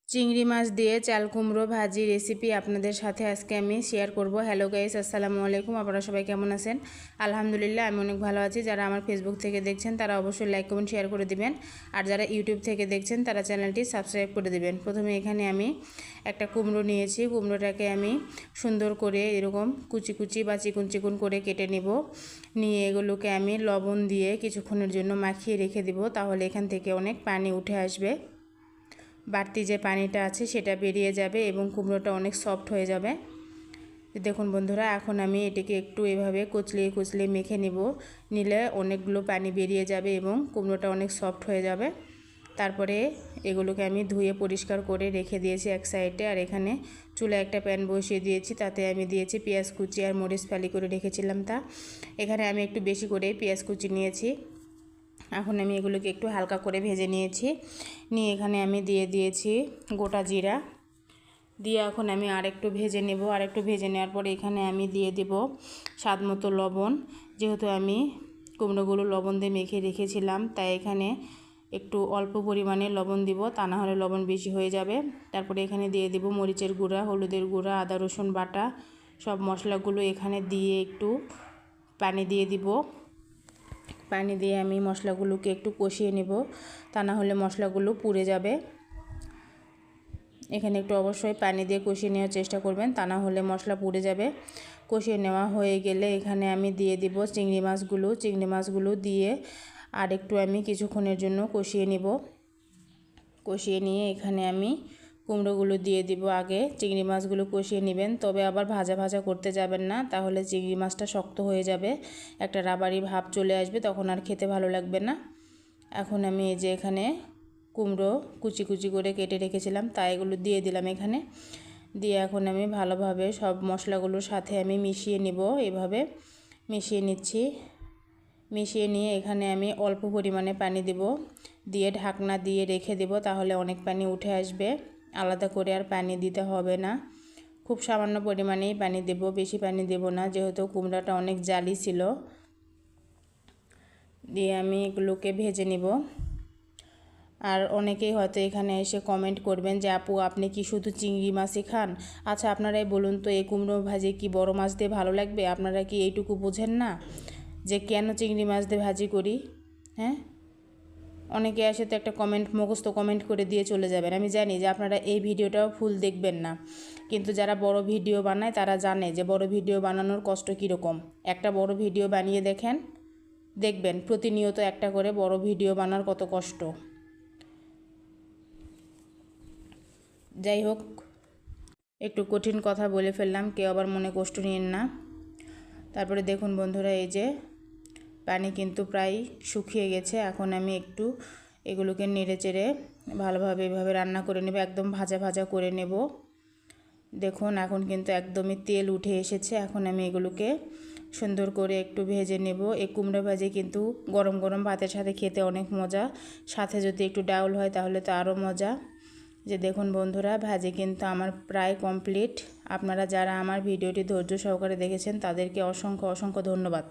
চিংড়ি মাছ দিয়ে চাল কুমড়ো ভাজি রেসিপি আপনাদের সাথে আজকে আমি শেয়ার করব। হ্যালো গাইস, আসসালামু আলাইকুম। আপনারা সবাই কেমন আছেন? আলহামদুলিল্লাহ, আমি অনেক ভালো আছি। যারা আমার ফেসবুক থেকে দেখছেন তারা অবশ্যই লাইক কমেন্ট শেয়ার করে দিবেন, আর যারা ইউটিউব থেকে দেখছেন তারা চ্যানেলটি সাবস্ক্রাইব করে দিবেন। প্রথমে এখানে আমি একটা কুমড়ো নিয়েছি। কুমড়োটাকে আমি সুন্দর করে এরকম কুচি কুচি বা চিকুন চিকুন করে কেটে নিব। নিয়ে এগুলোকে আমি লবণ দিয়ে কিছুক্ষণের জন্য মাখিয়ে রেখে দিব, তাহলে এখান থেকে অনেক পানি উঠে আসবে। বাড়তি যে পানিটা আছে সেটা বেরিয়ে যাবে এবং কুমড়োটা অনেক সফট হয়ে যাবে। দেখুন বন্ধুরা, এখন আমি এটিকে একটু এভাবে কুচলিয়ে কুচলিয়ে মেখে নিলে অনেকগুলো পানি বেরিয়ে যাবে এবং কুমড়োটা অনেক সফট হয়ে যাবে। তারপরে এগুলোকে আমি ধুয়ে পরিষ্কার করে রেখে দিয়েছি এক সাইডে। আর এখানে চুলায় একটা প্যান বসিয়ে দিয়েছি, তাতে আমি দিয়েছি পেঁয়াজ কুচি আর মরিচ ফালি করে রেখেছিলাম তা। এখানে আমি একটু বেশি করে পেঁয়াজ কুচি নিয়েছি। এখন আমি এগুলোকে একটু হালকা করে ভেজে নিয়েছি। নিয়ে এখানে আমি দিয়ে দিয়েছি গোটা জিরা। দিয়ে এখন আমি আরেকটু ভেজে নেব। আরেকটু ভেজে নেওয়ার পরে এখানে আমি দিয়ে দেব স্বাদ মতো লবণ। যেহেতু আমি কুমড়োগুলো লবণ দিয়ে মেখে রেখেছিলাম, তাই এখানে একটু অল্প পরিমাণে লবণ দিব, তা না হলে লবণ বেশি হয়ে যাবে। তারপরে এখানে দিয়ে দেব মরিচের গুঁড়া, হলুদের গুঁড়া, আদা রসুন বাটা, সব মশলাগুলো এখানে দিয়ে একটু পানি দিয়ে দিব। পানি দিয়ে আমি মশলাগুলোকে একটু কষিয়ে নেব, তা না হলে মশলাগুলো পুড়ে যাবে। এখানে একটু অবশ্যই পানি দিয়ে কষিয়ে নেওয়ার চেষ্টা করবেন, তা না হলে মশলা পুড়ে যাবে। কষিয়ে নেওয়া হয়ে গেলে এখানে আমি দিয়ে দিব চিংড়ি মাছগুলো দিয়ে আর একটু আমি কিছুক্ষণের জন্য কষিয়ে নেব। কষিয়ে নিয়ে এখানে আমি কুমড়োগুলো দিয়ে দিব। আগে চিংড়ি মাছগুলো কষিয়ে নেবেন, তবে আবার ভাজা ভাজা করতে যাবেন না, তাহলে চিংড়ি মাছটা শক্ত হয়ে যাবে, একটা রাবারি ভাব চলে আসবে, তখন আর খেতে ভালো লাগবে না। এখন আমি এই যে এখানে কুমড়ো কুচি কুচি করে কেটে রেখেছিলাম, তাই এগুলো দিয়ে দিলাম এখানে। দিয়ে এখন আমি ভালোভাবে সব মশলাগুলোর সাথে আমি মিশিয়ে নিব। এভাবে মিশিয়ে নিচ্ছি। মিশিয়ে নিয়ে এখানে আমি অল্প পরিমাণে পানি দেব, দিয়ে ঢাকনা দিয়ে রেখে দেব, তাহলে অনেক পানি উঠে আসবে। আলাদা করে আর পানি দিতে হবে না, খুব সামান্য পরিমাণেই পানি দেব, বেশি পানি দেব না, যেহেতু কুমড়াটা অনেক জালি ছিল। দিয়ে আমি এগুলোকে ভেজে নিব। আর অনেকেই হয়তো এখানে এসে কমেন্ট করবেন যে আপু, আপনি কি শুধু চিংড়ি মাছই খান? আচ্ছা, আপনারাই বলুন তো, এই কুমড়ো ভাজি কি বড় মাছ দিয়ে ভালো লাগবে? আপনারা কি এইটুকু বোঝেন না যে কেন চিংড়ি মাছ দিয়ে ভাজি করি? হ্যাঁ, অনেকে এসে তো একটা মুখস্থ কমেন্ট করে দিয়ে চলে যাবেন। আমি জানি যে আপনারা এই ভিডিওটাও ফুল দেখবেন না, কিন্তু যারা বড় ভিডিও বানায় তারা জানে যে বড় ভিডিও বানানোর কষ্ট কীরকম। একটা বড় ভিডিও বানিয়ে দেখবেন প্রতিনিয়ত একটা করে বড় ভিডিও বানার কত কষ্ট। যাই হোক, একটু কঠিন কথা বলে ফেললাম, কেউ আবার মনে কষ্ট নিন না। তারপরে দেখুন বন্ধুরা, এই যে পানি কিন্তু প্রায় শুকিয়ে গেছে। এখন আমি একটু এগুলোকে নেড়ে চেড়ে ভালোভাবে এভাবে রান্না করে নেব, একদম ভাজা ভাজা করে নেব। দেখুন এখন কিন্তু একদমই তেল উঠে এসেছে। এখন আমি এগুলোকে সুন্দর করে একটু ভেজে নেব। এই কুমড়ো ভাজি কিন্তু গরম গরম ভাতের সাথে খেতে অনেক মজা, সাথে যদি একটু ডাউল হয় তাহলে তো আরও মজা। যে দেখুন বন্ধুরা, ভাজি কিন্তু আমার প্রায় কমপ্লিট। আপনারা যারা আমার ভিডিওটি ধৈর্য সহকারে দেখেছেন তাদেরকে অসংখ্য অসংখ্য ধন্যবাদ।